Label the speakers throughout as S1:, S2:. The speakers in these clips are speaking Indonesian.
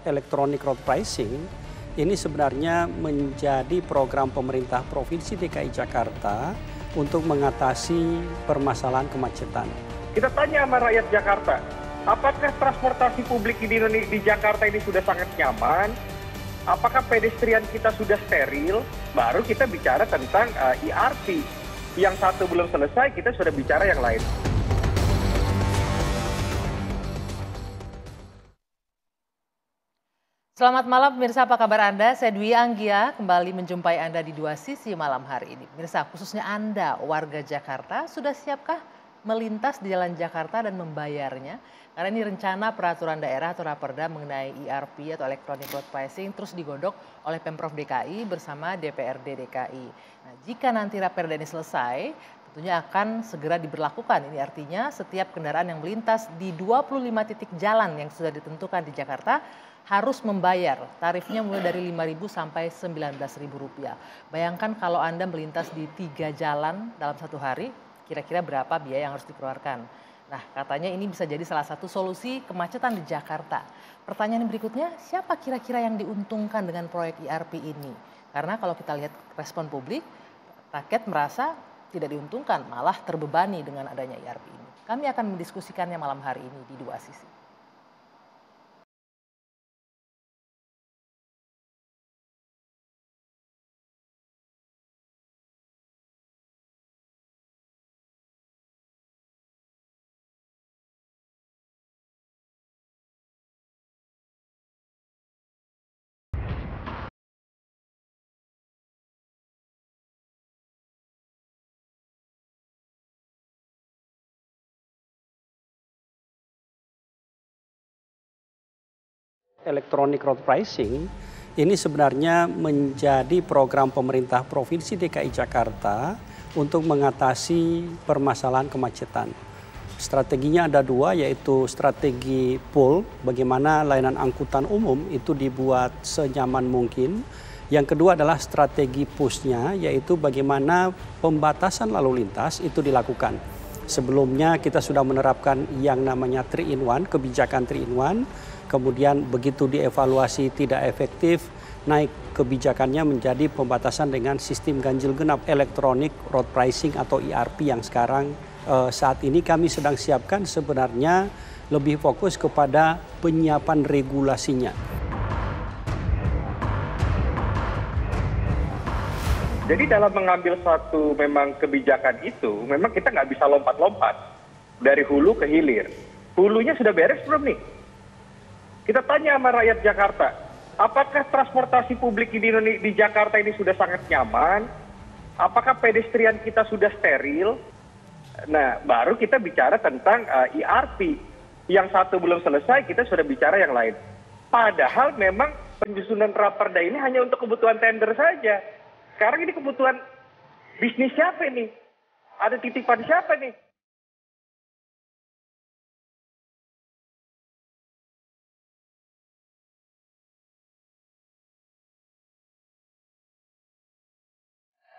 S1: Electronic road pricing ini sebenarnya menjadi program pemerintah Provinsi DKI Jakarta untuk mengatasi permasalahan kemacetan.
S2: Kita tanya sama rakyat Jakarta, apakah transportasi publik di Jakarta ini sudah sangat nyaman? Apakah pedestrian kita sudah steril? Baru kita bicara tentang ERP. Yang satu belum selesai, kita sudah bicara yang lain.
S3: Selamat malam pemirsa, apa kabar Anda? Saya Dwi Anggia kembali menjumpai Anda di Dua Sisi malam hari ini. Pemirsa, khususnya Anda warga Jakarta, sudah siapkah melintas di Jalan Jakarta dan membayarnya? Karena ini rencana peraturan daerah atau raperda mengenai ERP atau Electronic Road Pricing terus digodok oleh Pemprov DKI bersama DPRD DKI. Nah, jika nanti raperda ini selesai, tentunya akan segera diberlakukan. Ini artinya setiap kendaraan yang melintas di 25 titik jalan yang sudah ditentukan di Jakarta harus membayar. Tarifnya mulai dari Rp5.000 sampai Rp19.000. Bayangkan kalau Anda melintas di 3 jalan dalam satu hari, kira-kira berapa biaya yang harus dikeluarkan. Nah, katanya ini bisa jadi salah satu solusi kemacetan di Jakarta. Pertanyaan berikutnya, siapa kira-kira yang diuntungkan dengan proyek ERP ini? Karena kalau kita lihat respon publik, rakyat merasa tidak diuntungkan, malah terbebani dengan adanya ERP ini. Kami akan mendiskusikannya malam hari ini di Dua Sisi.
S1: Electronic road pricing ini sebenarnya menjadi program pemerintah Provinsi DKI Jakarta untuk mengatasi permasalahan kemacetan. Strateginya ada dua, yaitu strategi pool, bagaimana layanan angkutan umum itu dibuat senyaman mungkin. Yang kedua adalah strategi push-nya, yaitu bagaimana pembatasan lalu lintas itu dilakukan. Sebelumnya kita sudah menerapkan yang namanya 3-in-1, kebijakan 3-in-1. Kemudian begitu dievaluasi tidak efektif, naik kebijakannya menjadi pembatasan dengan sistem ganjil genap electronic road pricing atau ERP yang sekarang saat ini kami sedang siapkan sebenarnya lebih fokus kepada penyiapan regulasinya.
S2: Jadi dalam mengambil suatu memang kebijakan itu, memang kita nggak bisa lompat-lompat dari hulu ke hilir. Hulunya sudah beres belum nih? Kita tanya sama rakyat Jakarta, apakah transportasi publik di Jakarta ini sudah sangat nyaman? Apakah pedestrian kita sudah steril? Nah, baru kita bicara tentang ERP. Yang satu belum selesai, kita sudah bicara yang lain. Padahal memang penyusunan raperda ini hanya untuk kebutuhan tender saja. Sekarang ini kebutuhan bisnis siapa nih? Ada titipan siapa nih?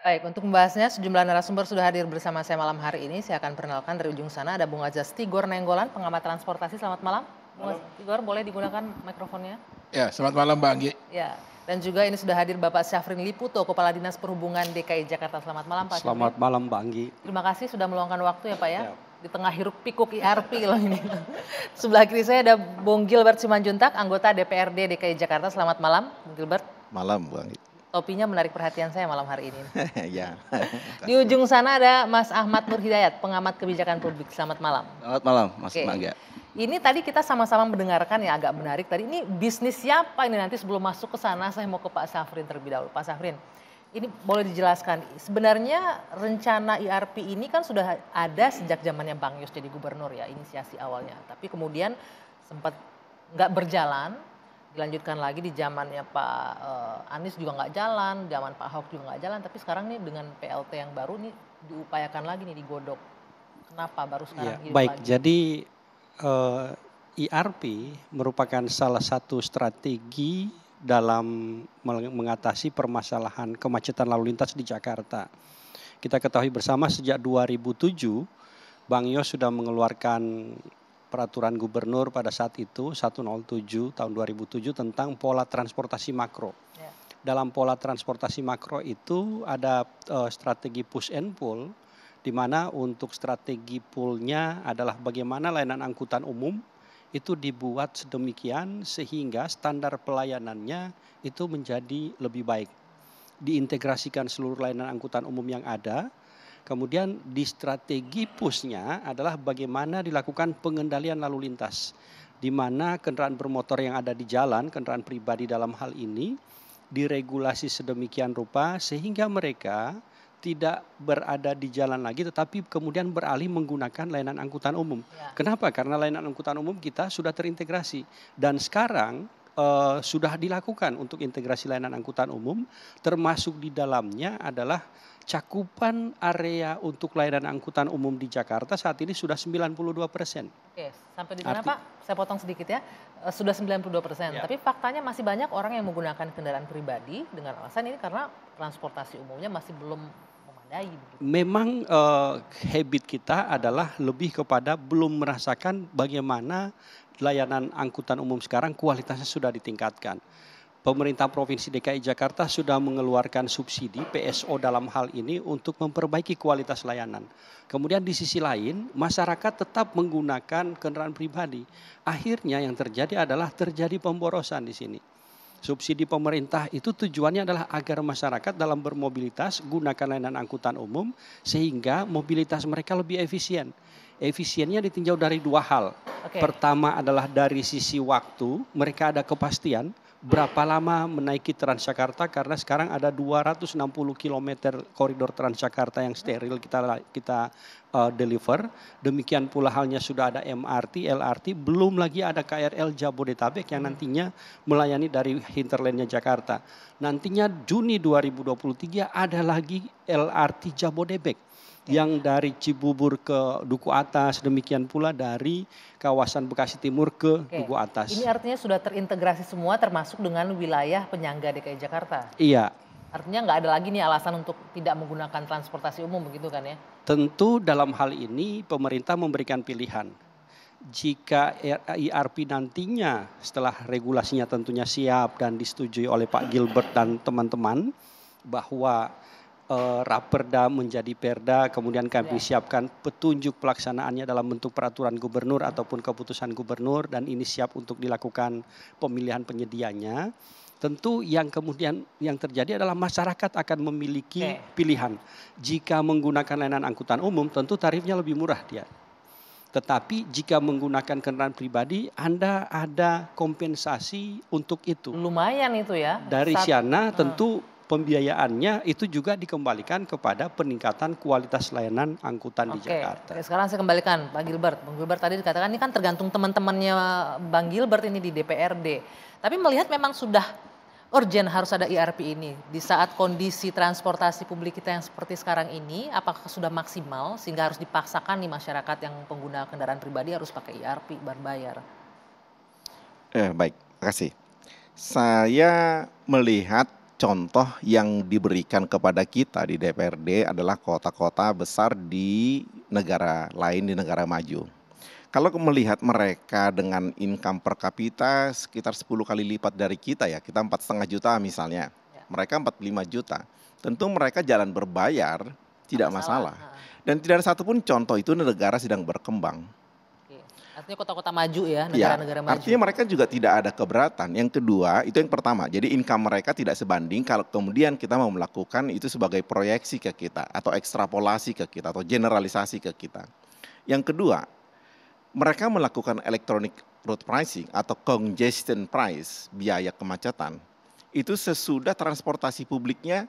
S3: Baik, untuk membahasnya sejumlah narasumber sudah hadir bersama saya malam hari ini. Saya akan perkenalkan dari ujung sana ada Bung Ajas Tigor Nenggolan, pengamat transportasi. Selamat malam. Bung Ajas Tigor, boleh digunakan mikrofonnya?
S4: Ya, selamat malam Mbak Anggi.
S3: Ya, dan juga ini sudah hadir Bapak Syafrin Liputo, Kepala Dinas Perhubungan DKI Jakarta. Selamat malam Pak Syafrin.
S1: Selamat malam Mbak Anggi.
S3: Terima kasih sudah meluangkan waktu ya Pak ya. Di tengah hiruk pikuk ERP loh ini. Sebelah kiri saya ada Bung Gilbert Simanjuntak, anggota DPRD DKI Jakarta. Selamat malam, Bung Gilbert.
S4: Malam Bu Anggi.
S3: Topinya menarik perhatian saya malam hari ini.
S4: Ya.
S3: Di ujung sana ada Mas Ahmad Nur Hidayat, pengamat kebijakan publik. Selamat malam.
S4: Selamat malam Mas
S3: Oke.
S4: Mangga.
S3: Ini tadi kita sama-sama mendengarkan ya, agak menarik tadi. Ini bisnis siapa ini? Nanti sebelum masuk ke sana saya mau ke Pak Syafrin terlebih dahulu. Pak Syafrin, ini boleh dijelaskan. Sebenarnya rencana ERP ini kan sudah ada sejak zamannya Bang Yos jadi gubernur ya, inisiasi awalnya. Tapi kemudian sempat nggak berjalan. Dilanjutkan lagi di zamannya Pak Anies juga nggak jalan, zaman Pak Ahok juga nggak jalan, tapi sekarang nih dengan PLT yang baru nih diupayakan lagi nih digodok. Kenapa baru sekarang hidup
S1: Baik,
S3: lagi?
S1: jadi ERP merupakan salah satu strategi dalam mengatasi permasalahan kemacetan lalu lintas di Jakarta. Kita ketahui bersama sejak 2007, Bang Yos sudah mengeluarkan peraturan gubernur pada saat itu 107 tahun 2007 tentang pola transportasi makro.
S3: Ya.
S1: Dalam pola transportasi makro itu ada strategi push and pull, di mana untuk strategi pull-nya adalah bagaimana layanan angkutan umum itu dibuat sedemikian sehingga standar pelayanannya itu menjadi lebih baik. Diintegrasikan seluruh layanan angkutan umum yang ada. Kemudian di strategi push-nya adalah bagaimana dilakukan pengendalian lalu lintas, di mana kendaraan bermotor yang ada di jalan, kendaraan pribadi dalam hal ini, diregulasi sedemikian rupa sehingga mereka tidak berada di jalan lagi tetapi kemudian beralih menggunakan layanan angkutan umum.
S3: Ya.
S1: Kenapa? Karena layanan angkutan umum kita sudah terintegrasi dan sekarang sudah dilakukan untuk integrasi layanan angkutan umum, termasuk di dalamnya adalah cakupan area untuk layanan angkutan umum di Jakarta saat ini sudah 92%.
S3: Oke, sampai di sana Pak, saya potong sedikit ya, sudah 92%.
S1: Ya.
S3: Tapi faktanya masih banyak orang yang menggunakan kendaraan pribadi dengan alasan ini karena transportasi umumnya masih belum memadai.
S1: Memang habit kita adalah lebih kepada belum merasakan bagaimana layanan angkutan umum sekarang kualitasnya sudah ditingkatkan. Pemerintah Provinsi DKI Jakarta sudah mengeluarkan subsidi PSO dalam hal ini untuk memperbaiki kualitas layanan. Kemudian di sisi lain masyarakat tetap menggunakan kendaraan pribadi. Akhirnya yang terjadi adalah terjadi pemborosan di sini. Subsidi pemerintah itu tujuannya adalah agar masyarakat dalam bermobilitas gunakan layanan angkutan umum sehingga mobilitas mereka lebih efisien. Efisiennya ditinjau dari dua hal.
S3: Oke.
S1: Pertama adalah dari sisi waktu, mereka ada kepastian berapa lama menaiki Transjakarta karena sekarang ada 260 km koridor Transjakarta yang steril kita deliver. Demikian pula halnya sudah ada MRT, LRT, belum lagi ada KRL Jabodetabek yang nantinya melayani dari hinterlandnya Jakarta. Nantinya Juni 2023 ada lagi LRT Jabodebek yang dari Cibubur ke Duku Atas, demikian pula dari kawasan Bekasi Timur ke Duku Atas.
S3: Ini artinya sudah terintegrasi semua termasuk dengan wilayah penyangga DKI Jakarta.
S1: Iya.
S3: Artinya nggak ada lagi nih alasan untuk tidak menggunakan transportasi umum begitu kan ya?
S1: Tentu dalam hal ini pemerintah memberikan pilihan. Jika IRP nantinya setelah regulasinya tentunya siap dan disetujui oleh Pak Gilbert dan teman-teman bahwa Raperda menjadi Perda, kemudian kami siapkan petunjuk pelaksanaannya dalam bentuk peraturan gubernur ataupun keputusan gubernur dan ini siap untuk dilakukan pemilihan penyedianya. Tentu yang kemudian yang terjadi adalah masyarakat akan memiliki pilihan. Jika menggunakan layanan angkutan umum tentu tarifnya lebih murah dia. Tetapi jika menggunakan kendaraan pribadi Anda ada kompensasi untuk itu.
S3: Lumayan itu ya.
S1: Dari sana tentu pembiayaannya itu juga dikembalikan kepada peningkatan kualitas layanan angkutan di Jakarta.
S3: Oke, sekarang saya kembalikan Pak Gilbert. Bang Gilbert tadi dikatakan ini kan tergantung teman-temannya Bang Gilbert ini di DPRD. Tapi melihat memang sudah urgent harus ada IRP ini. Di saat kondisi transportasi publik kita yang seperti sekarang ini, apakah sudah maksimal sehingga harus dipaksakan nih masyarakat yang pengguna kendaraan pribadi harus pakai IRP berbayar?
S4: Baik, terima kasih. Saya melihat contoh yang diberikan kepada kita di DPRD adalah kota-kota besar di negara lain, di negara maju. Kalau melihat mereka dengan income per kapita sekitar 10 kali lipat dari kita ya, kita 4,5 juta misalnya, mereka 45 juta. Tentu mereka jalan berbayar tidak masalah. Dan tidak ada satupun contoh itu negara sedang berkembang.
S3: Artinya kota-kota maju ya, negara-negara maju.
S4: Artinya mereka juga tidak ada keberatan. Yang kedua, itu yang pertama. Jadi income mereka tidak sebanding kalau kemudian kita mau melakukan itu sebagai proyeksi ke kita atau ekstrapolasi ke kita atau generalisasi ke kita. Yang kedua, mereka melakukan electronic road pricing atau congestion price, biaya kemacetan. Itu sesudah transportasi publiknya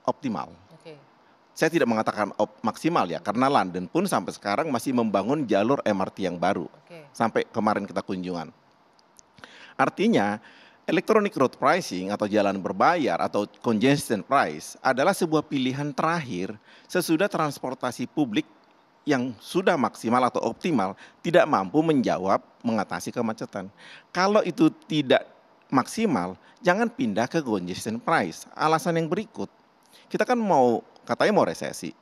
S4: optimal. Saya tidak mengatakan maksimal ya, karena London pun sampai sekarang masih membangun jalur MRT yang baru. Sampai kemarin kita kunjungan. Artinya electronic road pricing atau jalan berbayar atau congestion price adalah sebuah pilihan terakhir sesudah transportasi publik yang sudah maksimal atau optimal tidak mampu menjawab mengatasi kemacetan. Kalau itu tidak maksimal, jangan pindah ke congestion price. Alasan yang berikut, kita kan katanya mau resesi.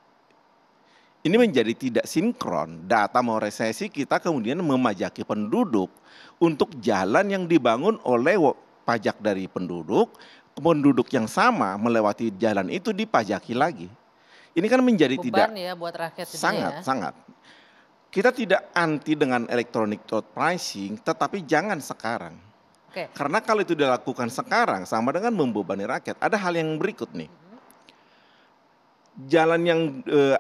S4: Ini menjadi tidak sinkron. Data mau resesi, kita kemudian memajaki penduduk untuk jalan yang dibangun oleh pajak dari penduduk yang sama melewati jalan itu dipajaki lagi. Ini kan menjadi
S3: beban
S4: tidak
S3: ya buat rakyat
S4: sangat. Kita tidak anti dengan electronic toll pricing, tetapi jangan sekarang. Karena kalau itu dilakukan sekarang sama dengan membebani rakyat. Ada hal yang berikut nih. Jalan yang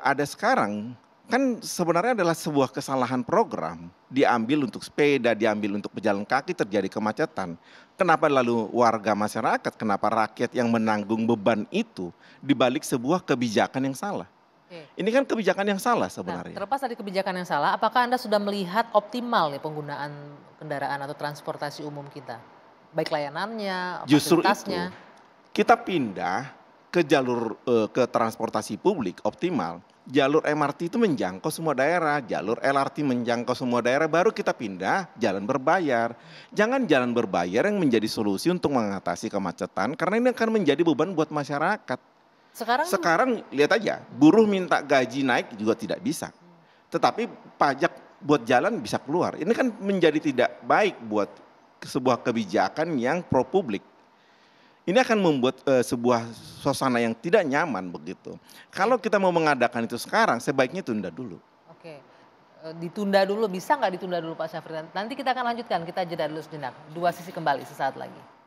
S4: ada sekarang kan sebenarnya adalah sebuah kesalahan program. Diambil untuk sepeda, diambil untuk pejalan kaki, terjadi kemacetan. Kenapa lalu warga masyarakat, kenapa rakyat yang menanggung beban itu dibalik sebuah kebijakan yang salah? Ini kan kebijakan yang salah sebenarnya.
S3: Terlepas dari kebijakan yang salah, apakah Anda sudah melihat optimal nih penggunaan kendaraan atau transportasi umum kita? Baik layanannya,
S4: justru
S3: fasilitasnya.
S4: Itu kita pindah ke jalur ke transportasi publik optimal. Jalur MRT itu menjangkau semua daerah, jalur LRT menjangkau semua daerah, baru kita pindah jalan berbayar. Jangan jalan berbayar yang menjadi solusi untuk mengatasi kemacetan, karena ini akan menjadi beban buat masyarakat. Sekarang lihat aja, buruh minta gaji naik juga tidak bisa. Tetapi pajak buat jalan bisa keluar. Ini kan menjadi tidak baik buat sebuah kebijakan yang pro publik. Ini akan membuat sebuah suasana yang tidak nyaman begitu. Kalau kita mau mengadakan itu sekarang, sebaiknya tunda dulu.
S3: Ditunda dulu, bisa nggak ditunda dulu Pak Syafri? Nanti kita akan lanjutkan, kita jeda dulu sejenak. Dua Sisi kembali sesaat lagi.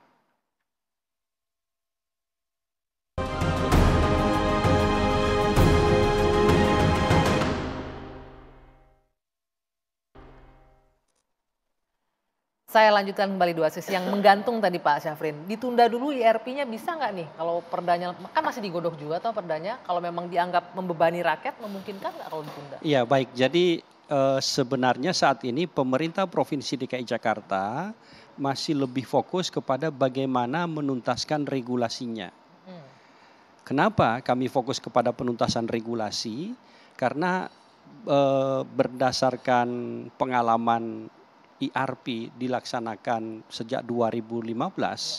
S3: Saya lanjutkan kembali Dua Sisi yang menggantung tadi Pak Syafrin. Ditunda dulu IRP-nya bisa nggak nih? Kalau perdanya, kan masih digodok juga atau perdanya, kalau memang dianggap membebani rakyat, memungkinkan nggak kalau ditunda?
S1: Iya baik, jadi sebenarnya saat ini pemerintah Provinsi DKI Jakarta masih lebih fokus kepada bagaimana menuntaskan regulasinya. Kenapa kami fokus kepada penuntasan regulasi? Karena berdasarkan pengalaman IRP dilaksanakan sejak 2015,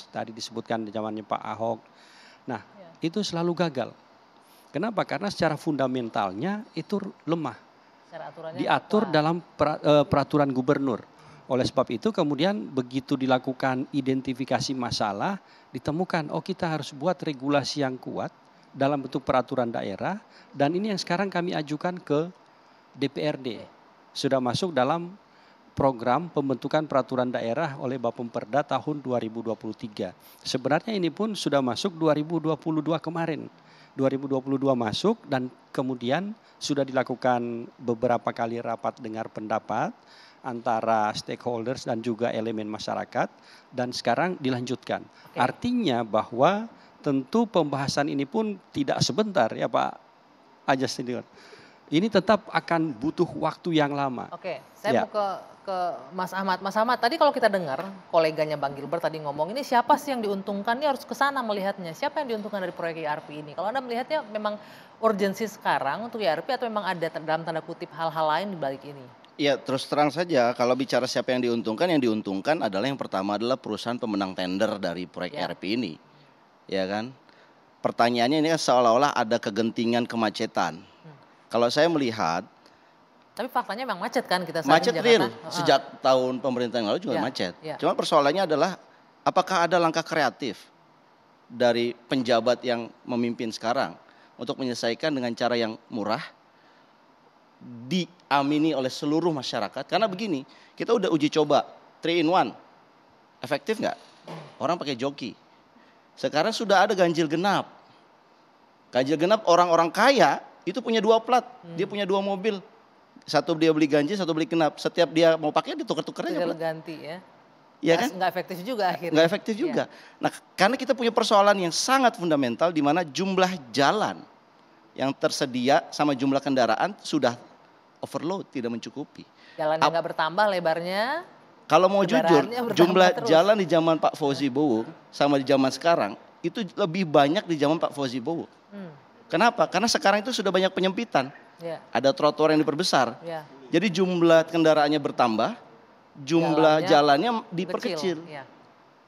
S1: tadi disebutkan di zamannya Pak Ahok. Nah, itu selalu gagal. Kenapa? Karena secara fundamentalnya itu lemah. Diatur dalam peraturan gubernur. Oleh sebab itu kemudian begitu dilakukan identifikasi masalah, ditemukan kita harus buat regulasi yang kuat dalam bentuk peraturan daerah, dan ini yang sekarang kami ajukan ke DPRD. Sudah masuk dalam program pembentukan peraturan daerah oleh Bapemperda tahun 2023. Sebenarnya ini pun sudah masuk 2022 kemarin. 2022 masuk dan kemudian sudah dilakukan beberapa kali rapat dengar pendapat antara stakeholders dan juga elemen masyarakat, dan sekarang dilanjutkan. Artinya bahwa tentu pembahasan ini pun tidak sebentar ya Pak Ajas Senior. Ini tetap akan butuh waktu yang lama.
S3: Saya mau ke Mas Ahmad. Mas Ahmad, tadi kalau kita dengar koleganya Bang Gilbert tadi ngomong, ini siapa sih yang diuntungkan? Ini harus ke sana melihatnya. Siapa yang diuntungkan dari proyek IRP ini? Kalau Anda melihatnya memang urgensi sekarang untuk IRP atau memang ada dalam tanda kutip hal-hal lain di balik ini?
S5: Ya terus terang saja, kalau bicara siapa yang diuntungkan adalah yang pertama adalah perusahaan pemenang tender dari proyek IRP ini. Ya kan? Pertanyaannya ini kan seolah-olah ada kegentingan kemacetan. Kalau saya melihat,
S3: tapi faktanya memang macet kan kita saat
S5: macet real. Sejak tahun pemerintah yang lalu juga macet. Cuma persoalannya adalah apakah ada langkah kreatif dari penjabat yang memimpin sekarang untuk menyelesaikan dengan cara yang murah, diamini oleh seluruh masyarakat. Karena begini, kita udah uji coba 3 in 1, efektif nggak? Orang pakai joki. Sekarang sudah ada ganjil genap. Ganjil genap orang-orang kaya itu punya 2 plat, dia punya 2 mobil. Satu dia beli ganjil, satu beli genap. Setiap dia mau pakai ditukar-tukar aja.
S3: Ganti ya.
S5: Iya kan?
S3: Nggak efektif juga akhirnya.
S5: Nggak efektif juga. Nah, karena kita punya persoalan yang sangat fundamental di mana jumlah jalan yang tersedia sama jumlah kendaraan sudah overload, tidak mencukupi.
S3: Jalannya nggak bertambah lebarnya.
S5: Kalau mau jujur, jumlah jalan di zaman Pak Fauzi Bowo sama di zaman sekarang itu lebih banyak di zaman Pak Fauzi Bowo. Kenapa? Karena sekarang itu sudah banyak penyempitan. Ada trotoar yang diperbesar. Jadi jumlah kendaraannya bertambah, jumlah jalannya diperkecil.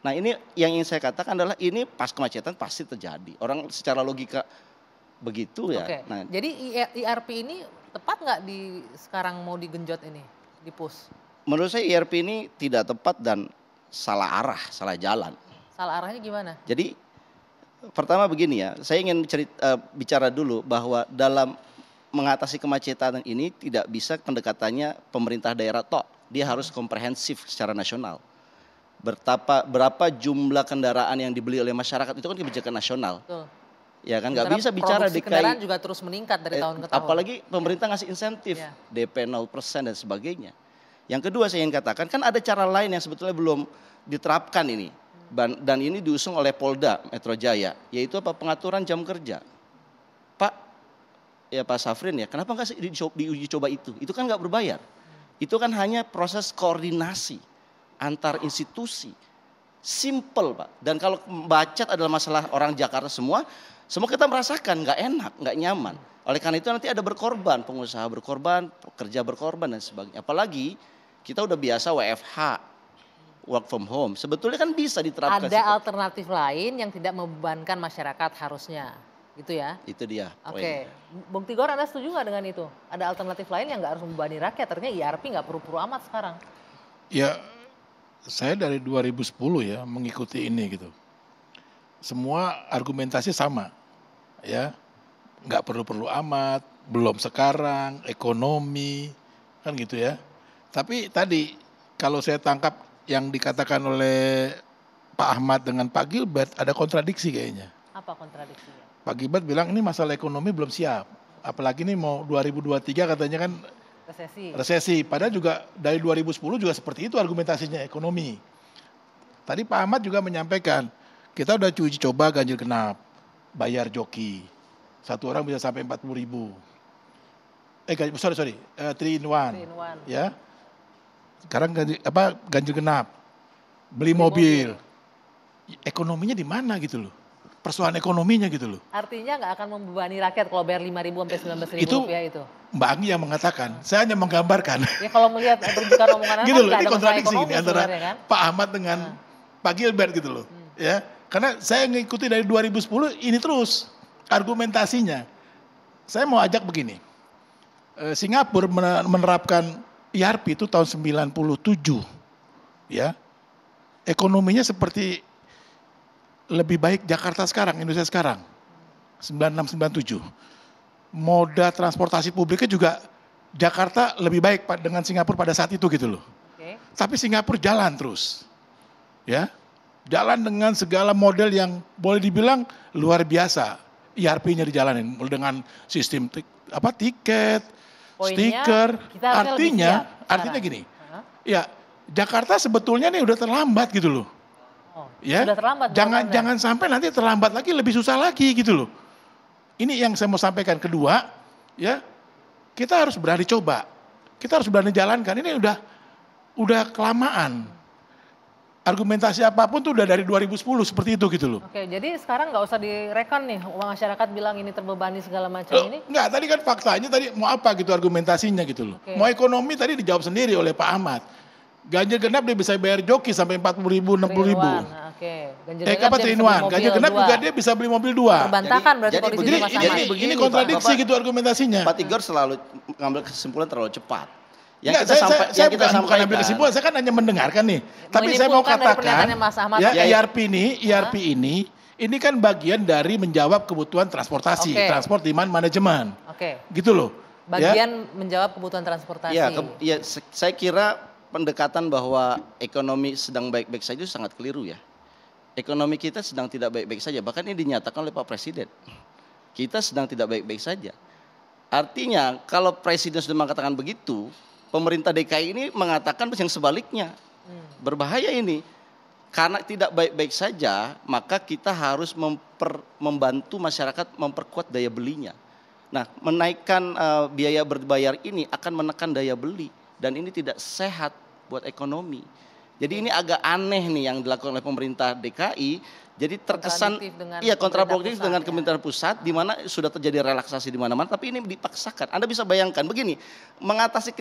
S5: Nah ini yang ingin saya katakan adalah ini pas kemacetan pasti terjadi. Orang secara logika begitu ya.
S3: Nah, jadi IRP ini Tepat nggak sekarang mau digenjot ini, di-push?
S5: Menurut saya IRP ini tidak tepat dan salah arah, salah jalan.
S3: Salah arahnya gimana?
S5: Jadi pertama begini ya, saya ingin bicara dulu bahwa dalam mengatasi kemacetan ini tidak bisa pendekatannya pemerintah daerah tok. Dia harus komprehensif secara nasional. Berapa jumlah kendaraan yang dibeli oleh masyarakat itu kan kebijakan nasional.
S3: Betul.
S5: Ya kan nggak bisa bicara DKI.
S3: Kendaraan juga terus meningkat dari tahun ke tahun.
S5: Apalagi pemerintah ngasih insentif DP 0% dan sebagainya. Yang kedua saya ingin katakan kan ada cara lain yang sebetulnya belum diterapkan ini. Dan ini diusung oleh Polda Metro Jaya, yaitu apa? Pengaturan jam kerja. Pak Safrin ya, kenapa nggak diuji coba itu? Itu kan nggak berbayar. Itu kan hanya proses koordinasi antar institusi. Simple Pak. Dan kalau macet adalah masalah orang Jakarta semua kita merasakan nggak enak, nggak nyaman. Oleh karena itu nanti ada berkorban, pengusaha berkorban, pekerja berkorban dan sebagainya. Apalagi kita udah biasa WFH, work from home. Sebetulnya kan bisa diterapkan.
S3: Ada alternatif lain yang tidak membebankan masyarakat harusnya. Gitu ya?
S5: Itu dia.
S3: Oke. Bung Tigor, Anda setuju nggak dengan itu? Ada alternatif lain yang nggak harus membebani rakyat. Ternyata IRP nggak perlu-perlu amat sekarang.
S6: Ya, saya dari 2010 ya mengikuti ini gitu. Semua argumentasi sama, ya, nggak perlu-perlu amat, belum sekarang, ekonomi, kan gitu ya. Tapi tadi kalau saya tangkap yang dikatakan oleh Pak Ahmad dengan Pak Gilbert ada kontradiksi kayaknya.
S3: Apa kontradiksinya?
S6: Pak Gilbert bilang ini masalah ekonomi belum siap, apalagi ini mau 2023 katanya kan resesi. Padahal juga dari 2010 juga seperti itu argumentasinya ekonomi. Tadi Pak Ahmad juga menyampaikan, kita udah uji coba ganjil genap, bayar joki. Satu orang bisa sampai 40.000. 3 in 1. Ya. Sekarang ganjil genap, beli mobil. Ekonominya di mana gitu loh? Persoalan ekonominya gitu loh.
S3: Artinya nggak akan membebani rakyat kalau bayar 5.000 sampai 19.000 rupiah itu?
S6: Mbak Anggi yang mengatakan, saya hanya menggambarkan.
S3: Ya kalau melihat rujukan omongan Anda
S6: gitu loh,
S3: kan
S6: ini kontradiksi ini antara
S3: kan?
S6: Pak Ahmad dengan Pak Gilbert gitu loh. Ya, karena saya ngikuti dari 2010 ini terus argumentasinya. Saya mau ajak begini. Singapura menerapkan IRP itu tahun 97. Ya. Ekonominya seperti lebih baik Jakarta sekarang, Indonesia sekarang. 96-97. Moda transportasi publiknya juga Jakarta lebih baik dengan Singapura pada saat itu gitu loh. Okay. Tapi Singapura jalan terus. Ya. Jalan dengan segala model yang boleh dibilang luar biasa. IRP-nya dijalanin dengan sistem tiket, stiker. Artinya gini. Ya, Jakarta sebetulnya nih udah terlambat gitu loh. Ya,
S3: sudah terlambat.
S6: Jangan sampai nanti terlambat lagi, lebih susah lagi gitu loh. Ini yang saya mau sampaikan. Kedua, ya, kita harus berani coba, kita harus berani jalankan. Ini udah kelamaan. Argumentasi apapun tuh udah dari 2010 seperti itu gitu loh.
S3: Oke, jadi sekarang nggak usah direken nih, masyarakat bilang ini terbebani segala macam ini.
S6: Enggak, tadi kan faktanya tadi mau apa gitu argumentasinya gitu loh. Mau ekonomi tadi dijawab sendiri oleh Pak Ahmad. Ganjil genap dia bisa bayar joki sampai 40.000, 60.000.
S3: Oke.
S6: Ganjil genap juga dia bisa beli mobil 2.
S3: Terbantahkan berarti
S6: jadi ini kontradiksi gitu argumentasinya.
S5: Pak Tigor selalu mengambil kesimpulan terlalu cepat.
S6: Saya bukan ambil kesimpulan, saya kan hanya mendengarkan nih. Tapi saya mau katakan, ya IRP ini kan bagian dari menjawab kebutuhan transportasi, transport demand management. Gitu loh.
S3: Bagian menjawab kebutuhan transportasi.
S5: Ya, saya kira pendekatan bahwa ekonomi sedang baik-baik saja itu sangat keliru ya. Ekonomi kita sedang tidak baik-baik saja, bahkan ini dinyatakan oleh Pak Presiden. Kita sedang tidak baik-baik saja. Artinya kalau Presiden sudah mengatakan begitu, pemerintah DKI ini mengatakan yang sebaliknya. Berbahaya ini. Karena tidak baik-baik saja, maka kita harus membantu masyarakat memperkuat daya belinya. Nah, menaikkan biaya berbayar ini akan menekan daya beli. Dan ini tidak sehat buat ekonomi. Jadi ini agak aneh nih yang dilakukan oleh pemerintah DKI. Jadi terkesan kontraproduktif dengan Kementerian Pusat, di mana sudah terjadi relaksasi di mana-mana, tapi ini dipaksakan. Anda bisa bayangkan begini, mengatasi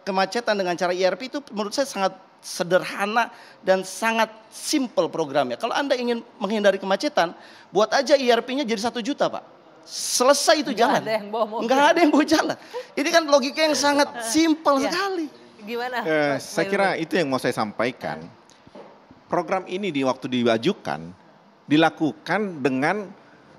S5: kemacetan dengan cara IRP itu menurut saya sangat sederhana dan sangat simple programnya. Kalau Anda ingin menghindari kemacetan, buat aja IRP-nya jadi 1 juta Pak. selesai itu jalan.
S3: Nggak ada yang bawa mobil.
S5: Nggak ada yang bawa jalan. Ini kan logika yang sangat simpel sekali.
S3: Gimana?
S4: Saya kira itu yang mau saya sampaikan. Program ini di waktu diajukan dilakukan dengan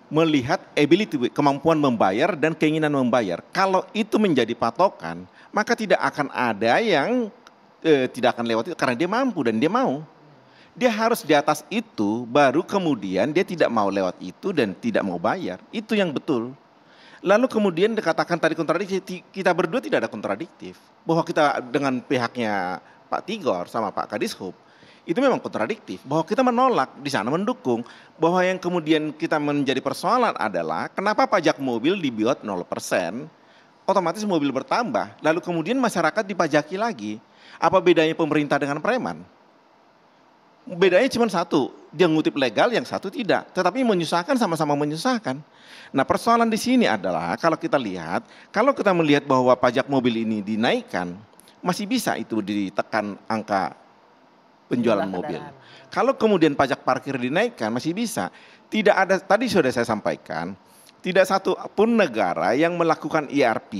S4: melihat ability, kemampuan membayar dan keinginan membayar. Kalau itu menjadi patokan, maka tidak akan ada yang tidak akan lewat itu karena dia mampu dan dia mau. Dia harus di atas itu, baru kemudian dia tidak mau lewat itu dan tidak mau bayar. Itu yang betul. Lalu kemudian dikatakan tadi kontradiktif, kita berdua tidak ada kontradiktif. Bahwa kita dengan pihaknya Pak Tigor sama Pak Kadishub, itu memang kontradiktif. Bahwa kita menolak, di sana mendukung. Bahwa yang kemudian kita menjadi persoalan adalah kenapa pajak mobil dibuat 0%, otomatis mobil bertambah. Lalu kemudian masyarakat dipajaki lagi. Apa bedanya pemerintah dengan preman? Bedanya cuma satu, dia ngutip legal, yang satu tidak. Tetapi menyusahkan, sama-sama menyusahkan. Nah persoalan di sini adalah kalau kita lihat, kalau kita melihat bahwa pajak mobil ini dinaikkan, masih bisa itu ditekan angka penjualan mobil. Kalau kemudian pajak parkir dinaikkan masih bisa. Tidak ada, tadi sudah saya sampaikan, tidak satu pun negara yang melakukan IRP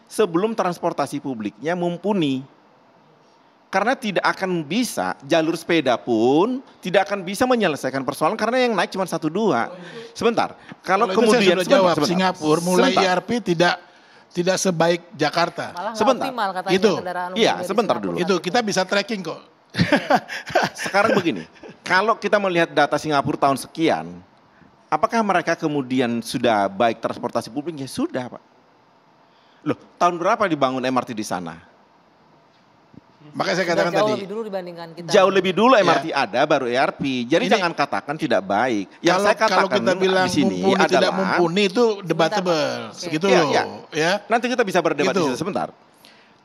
S4: sebelum transportasi publiknya mumpuni. Karena tidak akan bisa, jalur sepeda pun tidak akan bisa menyelesaikan persoalan karena yang naik cuma 1-2. Sebentar, kalau kemudian
S6: saya sudah jawab, Singapura mulai IRP tidak sebaik Jakarta.
S3: Malah
S4: sebentar,
S3: optimal katanya
S6: itu.
S4: Iya, sebentar dulu.
S6: Itu kita bisa tracking kok.
S4: Sekarang begini, kalau kita melihat data Singapura tahun sekian, apakah mereka kemudian sudah baik transportasi publiknya? Sudah, Pak. Loh, tahun berapa dibangun MRT di sana?
S6: Makanya saya katakan
S3: jauh
S6: tadi.
S3: lebih dulu dibandingkan kita.
S4: Jauh lebih dulu MRT ada, baru ERP. Jadi jangan katakan tidak baik. Yang saya katakan
S6: kalau kita bilang
S4: di sini
S6: mumpuni
S4: adalah
S6: tidak mumpuni itu debatable. Segitu loh. Ya.
S4: Nanti kita bisa berdebat
S6: Gitu.
S4: di situ sebentar.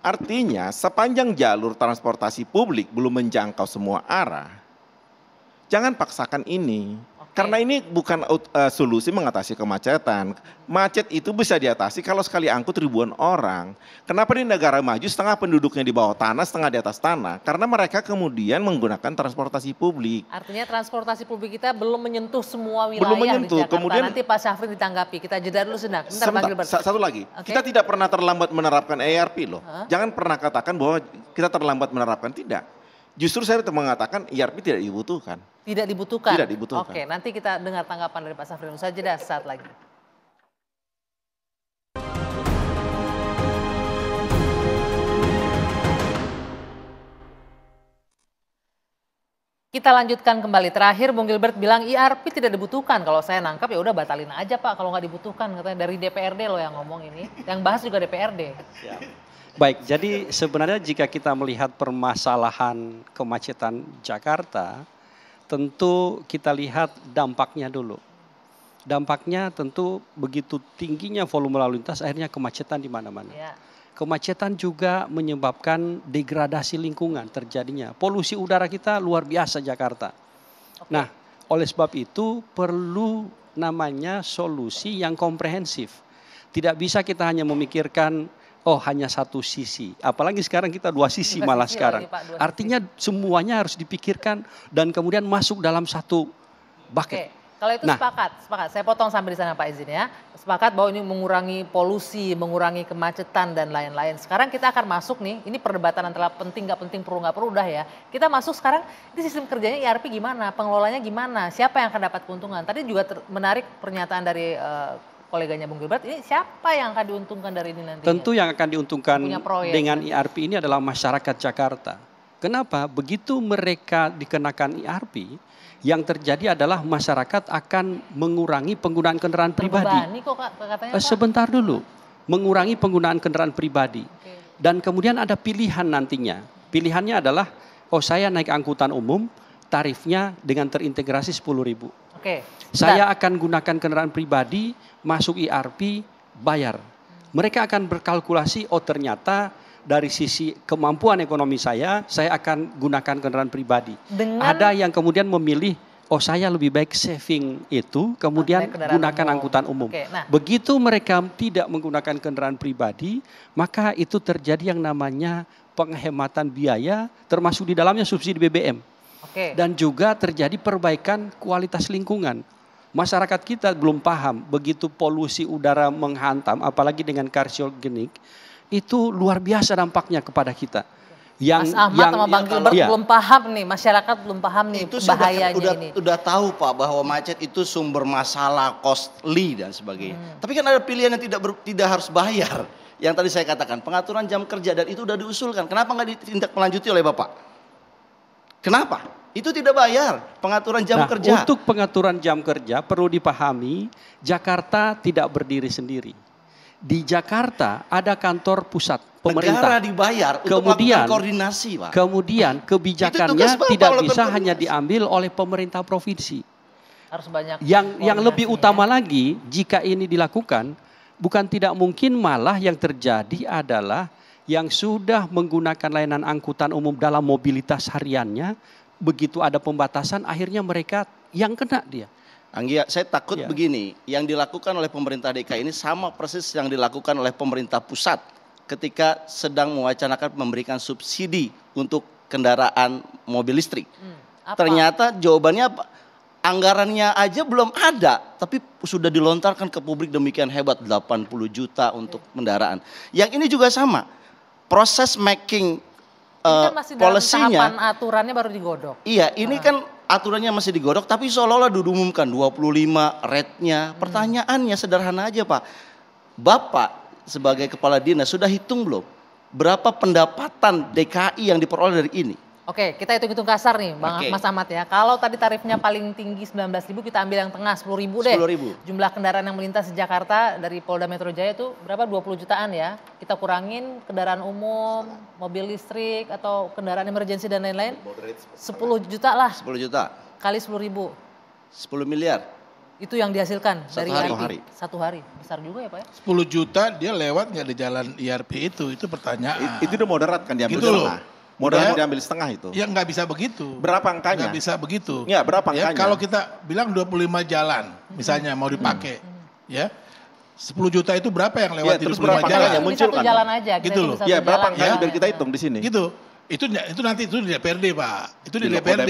S4: Artinya sepanjang jalur transportasi publik belum menjangkau semua arah, jangan paksakan ini. Karena ini bukan solusi mengatasi kemacetan. Macet itu bisa diatasi kalau sekali angkut ribuan orang. Kenapa di negara maju setengah penduduknya di bawah tanah, setengah di atas tanah? Karena mereka kemudian menggunakan transportasi publik.
S3: Artinya transportasi publik kita belum menyentuh semua wilayah
S4: Belum menyentuh.
S3: di Jakarta.
S4: Kemudian,
S3: nanti Pak Syafrin ditanggapi. Kita jeda dulu sebentar.
S4: Satu lagi, kita tidak pernah terlambat menerapkan ERP loh. Jangan pernah katakan bahwa kita terlambat menerapkan, tidak. Justru saya mengatakan ERP tidak dibutuhkan.
S3: Tidak dibutuhkan?
S4: Tidak dibutuhkan.
S3: Oke, nanti kita dengar tanggapan dari Pak Syafrin. Usai jeda saat lagi. Kita lanjutkan kembali. Terakhir Bung Gilbert bilang IRP tidak dibutuhkan. Kalau saya nangkap ya udah batalin aja Pak kalau nggak dibutuhkan. Katanya dari DPRD loh yang ngomong ini. Yang bahas juga DPRD.
S1: Ya. Baik, jadi sebenarnya jika kita melihat permasalahan kemacetan Jakarta, tentu kita lihat dampaknya dulu. Dampaknya tentu begitu tingginya volume lalu lintas akhirnya kemacetan di mana-mana. Ya. Kemacetan juga menyebabkan degradasi lingkungan terjadinya. Polusi udara kita luar biasa Jakarta. Oke. Nah, oleh sebab itu perlu namanya solusi yang komprehensif. Tidak bisa kita hanya memikirkan hanya satu sisi. Apalagi sekarang kita dua sisi malah sekarang. Artinya semuanya harus dipikirkan dan kemudian masuk dalam satu bucket.
S3: Oke. Kalau itu sepakat. Saya potong sampai di sana Pak izin ya. Sepakat bahwa ini mengurangi polusi, mengurangi kemacetan dan lain-lain. Sekarang kita akan masuk nih, ini perdebatan antara penting nggak penting, perlu nggak perlu udah ya. Kita masuk sekarang, ini sistem kerjanya IRP gimana, pengelolanya gimana, siapa yang akan dapat keuntungan. Tadi juga menarik pernyataan dari koleganya Bung Gilbert, ini siapa yang akan diuntungkan dari ini nanti?
S1: Tentu yang akan diuntungkan dengan IRP ini adalah masyarakat Jakarta. Kenapa? Begitu mereka dikenakan IRP, yang terjadi adalah masyarakat akan mengurangi penggunaan kendaraan pribadi.
S3: Kok katanya Pak?
S1: Sebentar dulu, mengurangi penggunaan kendaraan pribadi. Dan kemudian ada pilihan nantinya. Pilihannya adalah, saya naik angkutan umum, tarifnya dengan terintegrasi 10.000. Saya akan gunakan kendaraan pribadi, masuk IRP, bayar. Mereka akan berkalkulasi, ternyata dari sisi kemampuan ekonomi saya akan gunakan kendaraan pribadi. Ada yang kemudian memilih, saya lebih baik saving itu, kemudian gunakan angkutan umum. Begitu mereka tidak menggunakan kendaraan pribadi, maka itu terjadi yang namanya penghematan biaya, termasuk di dalamnya subsidi BBM. Dan juga terjadi perbaikan kualitas lingkungan. Masyarakat kita belum paham begitu polusi udara menghantam, apalagi dengan karsiogenik, itu luar biasa dampaknya kepada kita.
S3: Mas Ahmad sama Bang Gilbert belum paham nih, masyarakat belum paham nih itu bahayanya ini.
S5: Udah tahu Pak bahwa macet itu sumber masalah, costly dan sebagainya. Tapi kan ada pilihan yang tidak harus bayar. Yang tadi saya katakan, pengaturan jam kerja, dan itu udah diusulkan. Kenapa nggak ditindaklanjuti oleh Bapak? Kenapa? Itu tidak bayar, pengaturan jam kerja.
S1: Untuk pengaturan jam kerja perlu dipahami, Jakarta tidak berdiri sendiri. Di Jakarta ada kantor pusat pemerintah.
S5: Negara dibayar untuk melakukan koordinasi, Pak.
S1: Kemudian kebijakannya tidak bisa hanya diambil oleh pemerintah provinsi.
S3: Harus banyak.
S1: Yang lebih utama lagi, jika ini dilakukan, bukan tidak mungkin malah yang terjadi adalah yang sudah menggunakan layanan angkutan umum dalam mobilitas hariannya, begitu ada pembatasan akhirnya mereka yang kena dia.
S5: Anggia, saya takut begini, yang dilakukan oleh pemerintah DKI ini sama persis yang dilakukan oleh pemerintah pusat ketika sedang mewacanakan memberikan subsidi untuk kendaraan mobil listrik. Ternyata jawabannya apa? Anggarannya aja belum ada, tapi sudah dilontarkan ke publik demikian hebat, 80 juta untuk kendaraan. Yang ini juga sama, proses making polisinya,
S3: aturannya baru digodok.
S5: Iya, ini kan aturannya masih digodok, tapi seolah-olah diumumkan 25 rate-nya. Pertanyaannya sederhana aja Pak, Bapak sebagai kepala dinas sudah hitung belum berapa pendapatan DKI yang diperoleh dari ini?
S3: Oke, kita hitung-hitung kasar nih Mas Ahmad ya. Kalau tadi tarifnya paling tinggi 19.000, kita ambil yang tengah 10.000 deh.
S5: 10.000.
S3: Jumlah kendaraan yang melintas di Jakarta dari Polda Metro Jaya itu berapa? 20 jutaan ya. Kita kurangin kendaraan umum, mobil listrik atau kendaraan emergensi dan lain-lain. 10 juta lah.
S5: 10 juta.
S3: Kali 10.000.
S5: 10 miliar.
S3: Itu yang dihasilkan dari
S5: hari.
S3: Satu hari. Besar juga ya Pak ya?
S6: 10 juta dia lewat nggak di jalan IRP itu pertanyaan.
S4: Itu udah moderat kan diambil
S6: gitu
S4: setengah. Moderat diambil setengah itu.
S6: Ya nggak bisa begitu.
S4: Berapa angkanya?
S6: Nggak bisa begitu.
S4: Ya berapa angkanya?
S6: Kalau kita bilang 25 jalan misalnya mau dipakai. Ya 10 juta itu berapa yang lewat di 25 jalan?
S3: Muncul satu jalan aja.
S6: Gitu loh.
S4: Ya berapa angkanya biar kita hitung di sini.
S6: Gitu. Itu nanti itu di DPRD Pak. Itu di DPRD.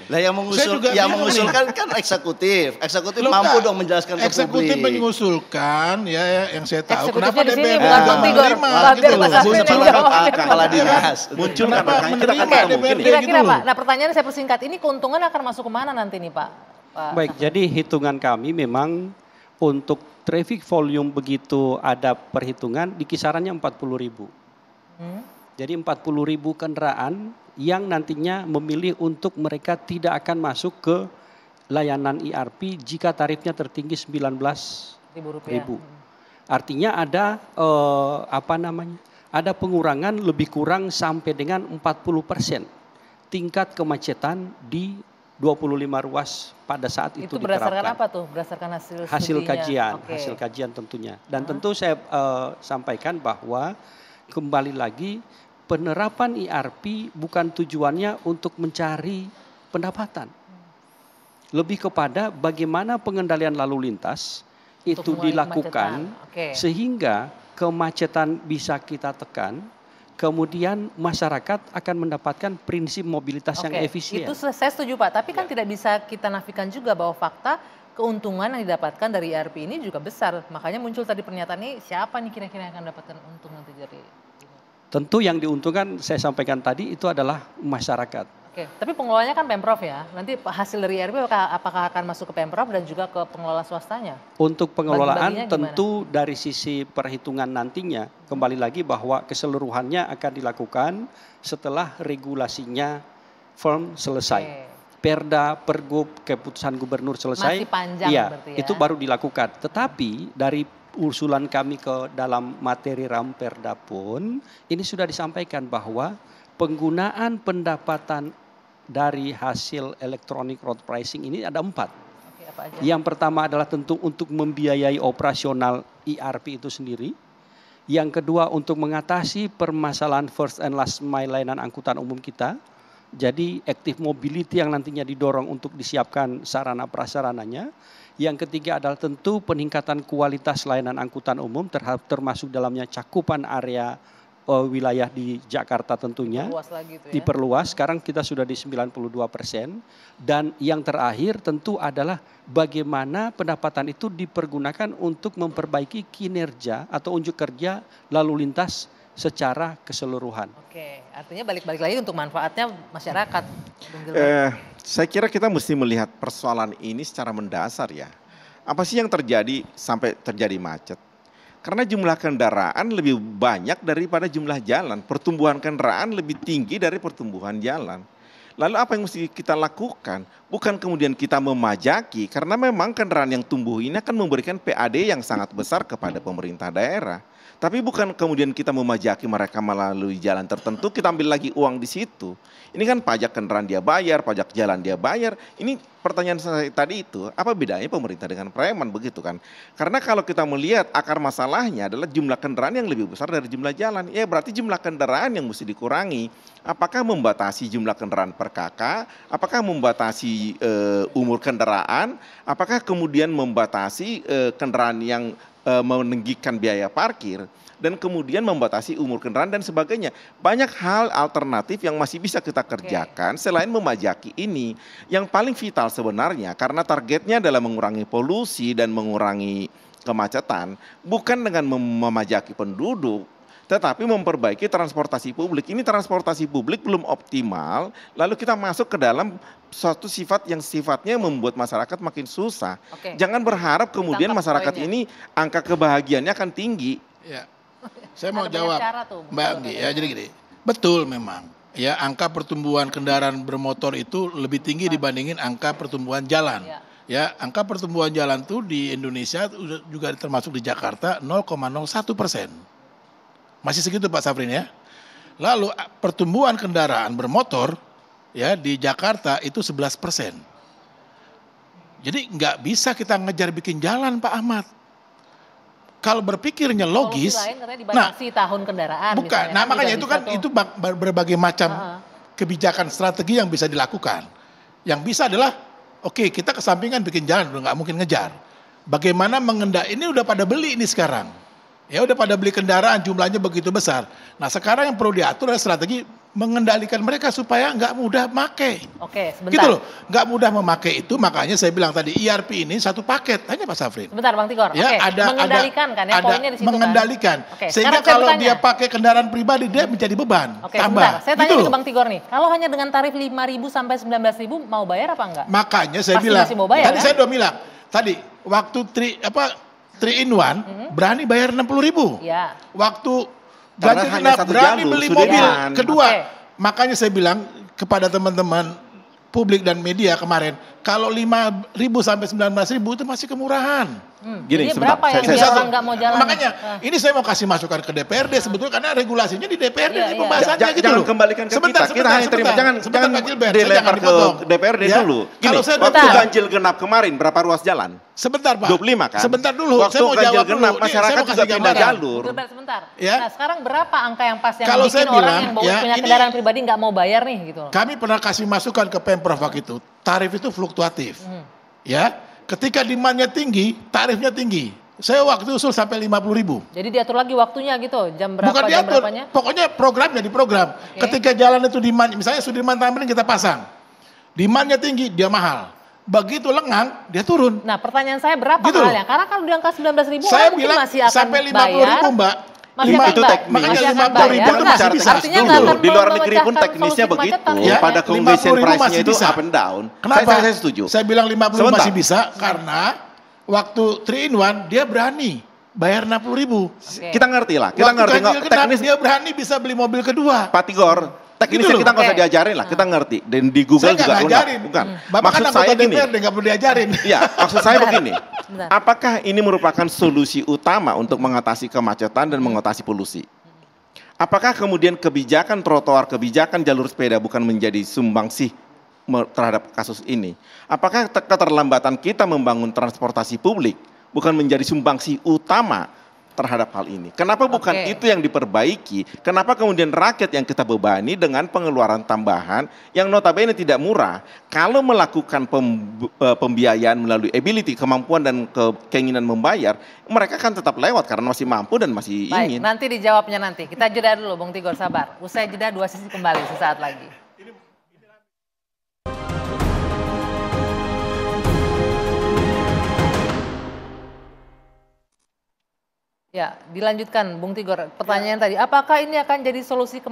S5: Lah yang mengusulkan kan eksekutif. Eksekutif mampu dong menjelaskan ke publik.
S6: Eksekutif mengusulkan ya yang saya tahu. Kenapa
S3: DPRD
S6: bukan menerima gitu loh.
S5: Kepala dinas.
S4: Muncul kan makanya
S3: kira-kira Pak. Nah pertanyaannya saya persingkat. Ini keuntungan akan masuk kemana nanti nih Pak?
S1: Baik, jadi hitungan kami memang untuk traffic volume begitu ada perhitungan di kisarannya 40.000. Jadi 40.000 kendaraan yang nantinya memilih untuk mereka tidak akan masuk ke layanan IRP jika tarifnya tertinggi 19.000. Artinya ada ada pengurangan lebih kurang sampai dengan 40% tingkat kemacetan di 25 ruas pada saat itu diterapkan.
S3: Berdasarkan apa tuh? Berdasarkan hasil
S1: kajian, hasil kajian tentunya. Dan tentu saya sampaikan bahwa kembali lagi penerapan IRP bukan tujuannya untuk mencari pendapatan. Lebih kepada bagaimana pengendalian lalu lintas itu dilakukan sehingga kemacetan bisa kita tekan. Kemudian masyarakat akan mendapatkan prinsip mobilitas yang efisien.
S3: Itu saya setuju Pak, tapi kan tidak bisa kita nafikan juga bahwa fakta keuntungan yang didapatkan dari IRP ini juga besar. Makanya muncul tadi pernyataan ini, siapa nih kira-kira yang akan dapatkan untung nanti dari ini?
S1: Tentu yang diuntungkan saya sampaikan tadi itu adalah masyarakat.
S3: Oke, tapi pengelolanya kan Pemprov ya. Nanti hasil dari IRP apakah akan masuk ke Pemprov dan juga ke pengelola swastanya?
S1: Untuk pengelolaan tentu dari sisi perhitungan nantinya kembali lagi bahwa keseluruhannya akan dilakukan setelah regulasinya firm selesai. Perda, Pergub, keputusan gubernur selesai.
S3: Masih panjang berarti ya.
S1: Itu baru dilakukan. Tetapi dari usulan kami ke dalam materi Ramperda pun ini sudah disampaikan bahwa penggunaan pendapatan dari hasil electronic road pricing ini ada 4. Apa aja? Yang pertama adalah tentu untuk membiayai operasional IRP itu sendiri. Yang kedua untuk mengatasi permasalahan first and last mile layanan angkutan umum kita. Jadi active mobility yang nantinya didorong untuk disiapkan sarana prasarananya. Yang ketiga adalah tentu peningkatan kualitas layanan angkutan umum termasuk dalamnya cakupan area wilayah di Jakarta tentunya.
S3: Diperluas lagi itu ya.
S1: Diperluas, sekarang kita sudah di 92%. Dan yang terakhir tentu adalah bagaimana pendapatan itu dipergunakan untuk memperbaiki kinerja atau unjuk kerja lalu lintas secara keseluruhan.
S3: Oke, artinya balik-balik lagi untuk manfaatnya masyarakat.
S4: Saya kira kita mesti melihat persoalan ini secara mendasar ya. Apa sih yang terjadi sampai terjadi macet? Karena jumlah kendaraan lebih banyak daripada jumlah jalan. Pertumbuhan kendaraan lebih tinggi dari pertumbuhan jalan. Lalu apa yang mesti kita lakukan? Bukan kemudian kita memajaki, karena memang kendaraan yang tumbuh ini akan memberikan PAD yang sangat besar kepada pemerintah daerah. Tapi bukan kemudian kita memajaki mereka melalui jalan tertentu, kita ambil lagi uang di situ. Ini kan pajak kendaraan dia bayar, pajak jalan dia bayar. Ini pertanyaan saya tadi itu, apa bedanya pemerintah dengan preman begitu kan? Karena kalau kita melihat akar masalahnya adalah jumlah kendaraan yang lebih besar dari jumlah jalan. Ya berarti jumlah kendaraan yang mesti dikurangi. Apakah membatasi jumlah kendaraan per kakak? Apakah membatasi umur kendaraan? Apakah kemudian membatasi kendaraan yang meninggikan biaya parkir, dan kemudian membatasi umur kendaraan dan sebagainya. Banyak hal alternatif yang masih bisa kita kerjakan selain memajaki ini. Yang paling vital sebenarnya, karena targetnya adalah mengurangi polusi dan mengurangi kemacetan, bukan dengan memajaki penduduk, tetapi memperbaiki transportasi publik. Ini transportasi publik belum optimal, lalu kita masuk ke dalam suatu sifat yang sifatnya membuat masyarakat makin susah. Jangan berharap kemudian masyarakat ini angka kebahagiaannya akan tinggi.
S6: Ya, saya mau jawab, Mbak Anggi. Ya, jadi gini, betul memang. Ya, angka pertumbuhan kendaraan bermotor itu lebih tinggi dibandingin angka pertumbuhan jalan. Ya, angka pertumbuhan jalan tuh di Indonesia juga termasuk di Jakarta 0,01%. Masih segitu Pak Safrin ya. Lalu pertumbuhan kendaraan bermotor ya di Jakarta itu 11%. Jadi nggak bisa kita ngejar bikin jalan Pak Ahmad. Kalau berpikirnya logis,
S3: tahun kendaraan.
S6: Bukan, misalnya, nah makanya itu kan itu berbagai macam kebijakan strategi yang bisa dilakukan. Yang bisa adalah, oke, kita kesampingan bikin jalan, udah nggak mungkin ngejar. Bagaimana mengendalikan, ini udah pada beli ini sekarang. Ya udah pada beli kendaraan jumlahnya begitu besar. Nah sekarang yang perlu diatur adalah strategi mengendalikan mereka supaya nggak mudah make.
S3: Sebentar.
S6: Gitu loh, nggak mudah memakai itu, makanya saya bilang tadi ERP ini satu paket, hanya Pak Safrin.
S3: Sebentar Bang Tigor,
S6: ya,
S3: mengendalikan kan ya, poinnya di situ
S6: mengendalikan.
S3: Kan?
S6: Sehingga kalau dia pakai kendaraan pribadi dia menjadi beban, tambah.
S3: Sebentar. Saya tanya ke Bang Tigor nih, kalau hanya dengan tarif 5.000 sampai 19.000 mau bayar apa enggak?
S6: Makanya saya bilang, tadi saya udah bilang, tadi waktu 3 in 1 berani bayar 60.000.
S3: Ya.
S6: Waktu ganjil genap berani beli mobil kedua. Makanya saya bilang kepada teman-teman publik dan media kemarin, kalau 5.000 sampai 19.000 itu masih kemurahan.
S3: Gini, berapa yang biar orang nggak mau jalan?
S6: Makanya ini saya mau kasih masukan ke DPRD sebetulnya karena regulasinya di DPRD di pembahasannya gitu
S4: jangan
S6: loh.
S4: Kembalikan ke kita hanya terima, jangan dilempar ke DPRD dulu. Gini, waktu ganjil genap kemarin berapa ruas jalan?
S6: Sebentar Pak.
S4: 25 kan?
S6: Sebentar dulu.
S4: Waktu
S6: saya mau
S4: ganjil
S6: jawab
S4: genap
S6: dulu.
S4: masyarakat juga pindah jalur.
S3: Sebentar.
S6: Ya.
S3: Nah sekarang berapa angka yang pas yang
S6: kalau
S3: bikin orang yang punya kendaraan pribadi nggak mau bayar nih gitu?
S6: Kami pernah kasih masukan ke Pemprov itu. Tarif itu fluktuatif. Ya, ketika demand-nya tinggi, tarifnya tinggi. Saya waktu usul sampai 50.000.
S3: Jadi diatur lagi waktunya gitu, jam berapa?
S6: Bukan diatur, pokoknya programnya di program. Ketika jalan itu demand, misalnya Sudirman Tamrin kita pasang, demandnya tinggi, dia mahal. Begitu lengang, dia turun.
S3: Nah pertanyaan saya berapa
S6: gitu
S3: mahalnya? Karena kalau di angka 19.000
S6: saya
S3: mungkin
S6: bilang
S3: masih akan
S6: sampai 50.000 Mbak.
S4: Itu teknis.
S6: Makanya 50.000 itu masih bisa.
S4: Di luar negeri pun teknisnya begitu.
S6: Ya,
S4: pada condition price-nya itu up and down.
S6: Kenapa?
S4: Saya setuju.
S6: Saya bilang 50 masih bisa karena waktu 3 in 1 dia berani bayar 60.000.
S4: Kita ngerti lah.
S6: Kita ngerti teknis dia berani bisa beli mobil kedua.
S4: Pak Tigor, teknisnya kita nggak usah diajarin lah, kita ngerti. Dan di Google
S6: saya
S4: juga
S6: ngajarin.
S4: Bukan.
S6: Bapak maksud kan saya gini, nggak perlu diajarin.
S4: Iya, maksud saya begini. Apakah ini merupakan solusi utama untuk mengatasi kemacetan dan mengatasi polusi? Apakah kemudian kebijakan trotoar, kebijakan jalur sepeda bukan menjadi sumbangsih terhadap kasus ini? Apakah keterlambatan kita membangun transportasi publik bukan menjadi sumbangsih utama terhadap hal ini. Kenapa bukan itu yang diperbaiki? Kenapa kemudian rakyat yang kita bebani dengan pengeluaran tambahan yang notabene tidak murah? Kalau melakukan pembiayaan melalui ability, kemampuan dan keinginan membayar, mereka kan tetap lewat karena masih mampu dan masih ingin.
S3: Baik, nanti dijawabnya nanti. Kita jeda dulu, Bung Tigor, sabar. Usai jeda, Dua Sisi kembali sesaat lagi. Ya, dilanjutkan Bung Tigor, pertanyaan tadi, apakah ini akan jadi solusi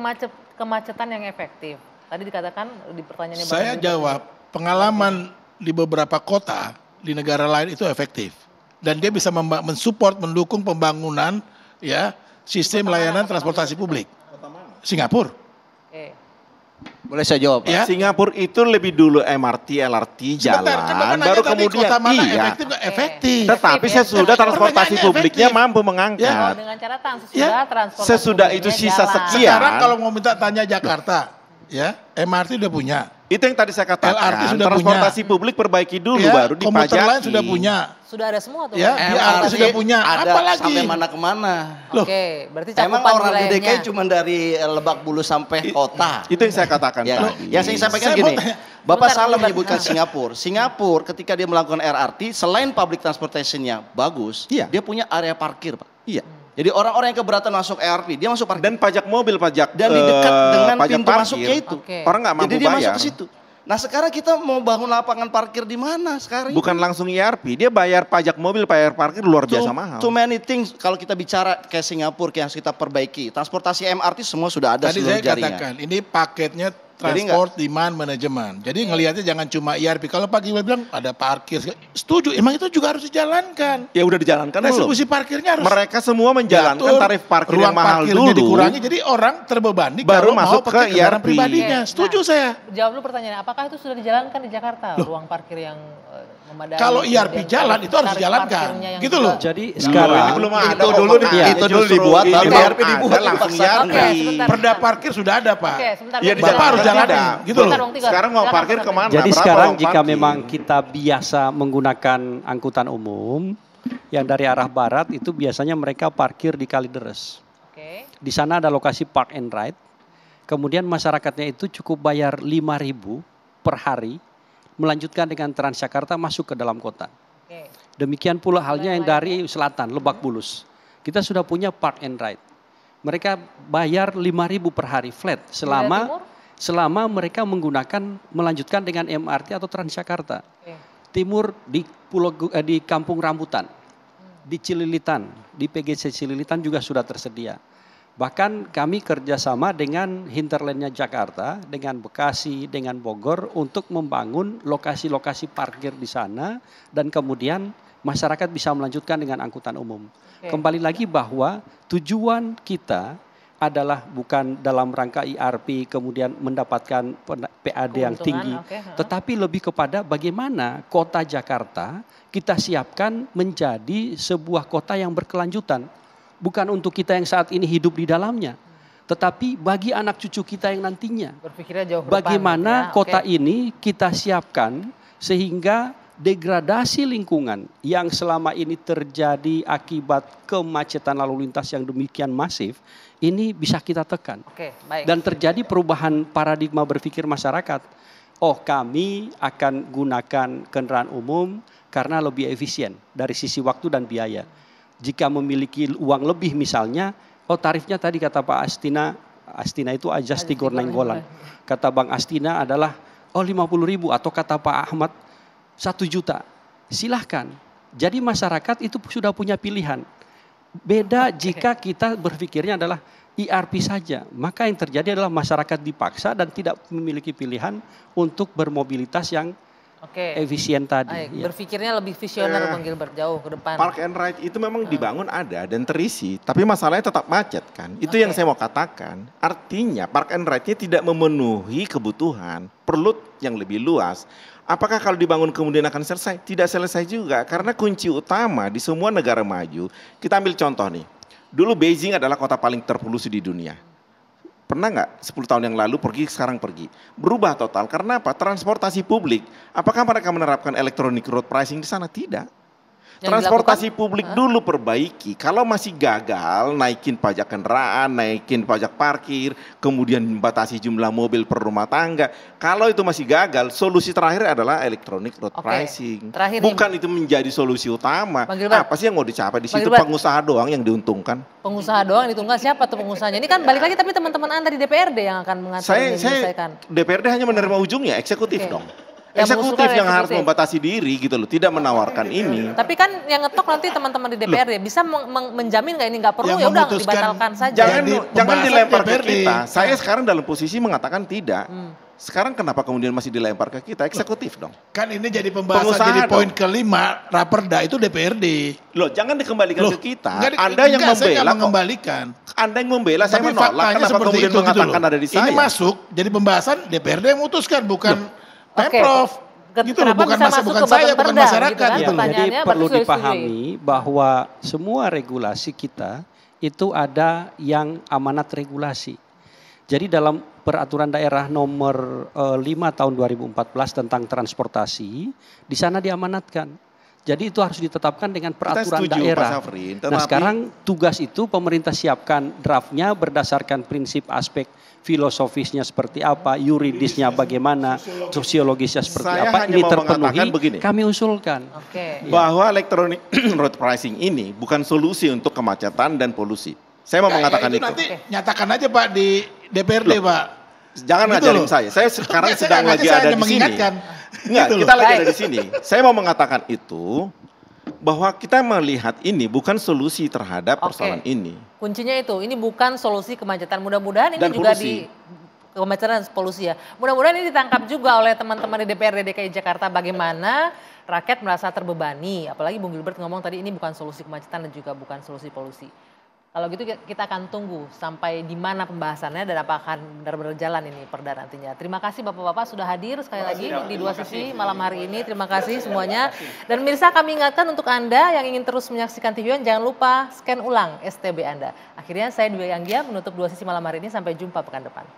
S3: kemacetan yang efektif? Tadi dikatakan di pertanyaannya.
S6: Saya jawab, pengalaman di beberapa kota di negara lain itu efektif. Dan dia bisa mensupport, mendukung pembangunan ya sistem layanan transportasi publik. Singapura.
S5: Boleh saya jawab?
S4: Ya. Singapura itu lebih dulu MRT, LRT jalan, baru kemudian
S6: efektif.
S4: Tetapi sesudah transportasi publiknya mampu mengangkat.
S3: Dengan cara transportasi
S4: sesudah itu sisa sekian.
S6: Sekarang kalau mau minta tanya Jakarta, ya MRT udah punya.
S4: Itu yang tadi saya katakan,
S6: LRT sudah
S4: transportasi
S6: punya.
S4: publik perbaiki dulu
S6: Ya,
S4: baru dipajaki.
S6: komuter lain sudah punya.
S3: Sudah ada semua tuh.
S6: Ya, MRT sudah punya.
S5: Ada
S6: Apalagi?
S5: sampai mana kemana.
S3: Oke, berarti
S5: Emang
S3: cakupan
S5: orang di
S3: wilayahnya.
S5: DKI cuma dari Lebak Bulus sampai kota.
S4: Itu yang saya katakan
S5: Ya,
S4: tadi.
S5: yang saya sampaikan gini, Bapak salah menyebutkan Singapura. Singapura ketika dia melakukan RRT, selain public transportation-nya bagus, dia punya area parkir, Pak.
S4: Iya.
S5: Jadi orang-orang yang keberatan masuk ERP, dia masuk parkir.
S4: Dan pajak mobil, pajak
S5: Dan di dekat dengan
S4: pajak
S5: pintu
S4: parkir,
S5: masuknya itu.
S4: orang nggak mampu
S5: Jadi dia
S4: bayar.
S5: masuk ke situ. Nah sekarang kita mau bangun lapangan parkir di mana sekarang?
S4: Bukan langsung IRP, dia bayar pajak mobil, bayar parkir luar biasa mahal.
S5: Too many things kalau kita bicara kayak Singapura yang harus kita perbaiki. Transportasi MRT semua sudah ada seluruh jaringan.
S6: Tadi saya katakan, ini paketnya transport demand management. Jadi ngelihatnya jangan cuma IRP. Kalau Pak Gibran bilang ada parkir, setuju. Emang itu juga harus dijalankan.
S4: Ya udah dijalankan dulu.
S6: Distribusi parkirnya harus.
S4: Mereka semua menjalankan tarif parkir yang mahal
S6: parkir
S4: dulu.
S6: dikurangi, jadi orang terbebani
S4: baru
S6: kalau
S4: masuk
S6: mau pakai
S4: ke
S6: kendaraan
S4: IRP.
S6: pribadinya. Setuju saya.
S3: Jawab dulu pertanyaannya, apakah itu sudah dijalankan di Jakarta? Ruang parkir yang memadai.
S6: Kalau IRP jalan itu harus dijalankan. Gitu loh.
S1: Jadi sekarang
S4: ini belum ada.
S5: Itu dulu itu dulu dibuat, baru IRP dibuat
S4: langsung
S5: dipaksakan.
S4: IRP.
S6: Perda parkir sudah ada, Pak.
S3: Oke, sebentar.
S4: Ya,
S6: Bapak harus jalanin, gitu loh.
S4: Sekarang mau parkir kemana?
S1: Jadi
S4: Berapa
S1: sekarang
S4: uang
S1: jika
S4: parkir?
S1: memang kita biasa menggunakan angkutan umum yang dari arah barat itu biasanya mereka parkir di Kalideres.
S3: Oke.
S1: Di sana ada lokasi park and ride. Kemudian masyarakatnya itu cukup bayar 5.000 per hari melanjutkan dengan Transjakarta masuk ke dalam kota.
S3: Oke.
S1: Demikian pula halnya yang dari selatan, Lebak Bulus. Kita sudah punya park and ride. Mereka bayar 5.000 per hari flat selama mereka melanjutkan dengan MRT atau Transjakarta. Timur di Kampung Rambutan, di Cililitan, di PGC Cililitan juga sudah tersedia. Bahkan kami kerjasama dengan hinterlandnya Jakarta, dengan Bekasi, dengan Bogor untuk membangun lokasi-lokasi parkir di sana dan kemudian masyarakat bisa melanjutkan dengan angkutan umum. Kembali lagi bahwa tujuan kita adalah bukan dalam rangka IRP kemudian mendapatkan PAD yang tinggi. Tetapi lebih kepada bagaimana kota Jakarta kita siapkan menjadi sebuah kota yang berkelanjutan. Bukan untuk kita yang saat ini hidup di dalamnya. Tetapi bagi anak cucu kita yang nantinya.
S3: Berpikirnya jauh
S1: bagaimana kota ini kita siapkan sehingga degradasi lingkungan yang selama ini terjadi akibat kemacetan lalu lintas yang demikian masif, ini bisa kita tekan.
S3: Baik.
S1: Dan terjadi perubahan paradigma berpikir masyarakat. Oh, kami akan gunakan kendaraan umum karena lebih efisien dari sisi waktu dan biaya. Jika memiliki uang lebih misalnya, oh tarifnya tadi kata Pak Astina itu ajas Tigor Nainggolan. Kata Bang Astina adalah 50.000 atau kata Pak Ahmad 1 juta. Silahkan. Jadi masyarakat itu sudah punya pilihan. Beda jika kita berpikirnya adalah IRP saja. Maka yang terjadi adalah masyarakat dipaksa dan tidak memiliki pilihan untuk bermobilitas yang efisien tadi.
S3: Berpikirnya lebih visioner Bang Gilbert, jauh ke depan.
S4: Park and ride itu memang dibangun ada dan terisi. Tapi masalahnya tetap macet kan. Itu yang saya mau katakan. Artinya park and ride-nya tidak memenuhi kebutuhan. Perlu yang lebih luas. Apakah kalau dibangun kemudian akan selesai? Tidak selesai juga, karena kunci utama di semua negara maju, kita ambil contoh nih, dulu Beijing adalah kota paling terpolusi di dunia. Pernah nggak 10 tahun yang lalu pergi, sekarang pergi? Berubah total, karena apa? Transportasi publik, apakah mereka menerapkan electronic road pricing di sana? Tidak. Transportasi publik dulu perbaiki. Kalau masih gagal, naikin pajak kendaraan, naikin pajak parkir, kemudian membatasi jumlah mobil per rumah tangga. Kalau itu masih gagal, solusi terakhir adalah electronic road pricing. Bukan itu menjadi solusi utama. Apa sih yang mau dicapai di situ? Pengusaha doang yang diuntungkan.
S3: Pengusaha doang yang diuntungkan, siapa tuh pengusahanya? Ini kan balik lagi, tapi teman-teman Anda di DPRD yang akan menyelesaikan.
S4: DPRD hanya menerima ujungnya, eksekutif dong. Eksekutif yang harus membatasi diri gitu loh, tidak menawarkan ini.
S3: Tapi kan yang ngetok nanti teman-teman di DPRD bisa menjamin nggak ini nggak perlu, ya udah dibatalkan saja.
S4: Jangan dilempar ke kita. Saya sekarang dalam posisi mengatakan tidak. Sekarang kenapa kemudian masih dilempar ke kita? Eksekutif dong.
S6: Kan ini jadi pembahasan jadi poin kelima, Raperda itu DPRD.
S4: Loh, jangan dikembalikan ke kita. Anda yang membela.
S6: Saya nggak mengembalikan.
S4: Anda yang membela, saya menolak. Kenapa kemudian mengatakan ada di saya?
S6: Ini masuk jadi pembahasan DPRD yang memutuskan, bukan Pemprov. Gitu loh, bukan saya, bukan masyarakat.
S1: Gitu kan? Jadi perlu dipahami bahwa semua regulasi kita itu ada yang amanat regulasi. Jadi dalam peraturan daerah nomor 5 tahun 2014 tentang transportasi, di sana diamanatkan. Jadi itu harus ditetapkan dengan peraturan daerah. Nah sekarang tugas itu pemerintah siapkan draftnya berdasarkan prinsip aspek filosofisnya seperti apa, yuridisnya bagaimana, sosiologisnya seperti apa, ini terpenuhi, kami usulkan.
S4: Bahwa electronic road pricing ini bukan solusi untuk kemacetan dan polusi. Saya mau mengatakan itu.
S6: Nanti nyatakan aja Pak di DPRD Pak.
S4: Jangan ngajarin saya sekarang sedang lagi ada di sini. Enggak, kita lagi ada di sini. Saya mau mengatakan itu, bahwa kita melihat ini bukan solusi terhadap persoalan ini.
S3: Kuncinya itu, ini bukan solusi kemacetan. Mudah-mudahan ini juga di kemacetan dan polusi ya. Mudah-mudahan ini ditangkap juga oleh teman-teman di DPRD DKI Jakarta bagaimana rakyat merasa terbebani. Apalagi Bung Gilbert ngomong tadi ini bukan solusi kemacetan dan juga bukan solusi polusi. Kalau gitu kita akan tunggu sampai di mana pembahasannya dan apakah akan benar-benar jalan ini perda nantinya. Terima kasih Bapak-Bapak sudah hadir sekali lagi di Dua Sisi malam hari ini. Terima kasih semuanya. Dan pemirsa kami ingatkan untuk Anda yang ingin terus menyaksikan TV One, jangan lupa scan ulang STB Anda. Akhirnya saya Dwi Anggia menutup Dua Sisi malam hari ini. Sampai jumpa pekan depan.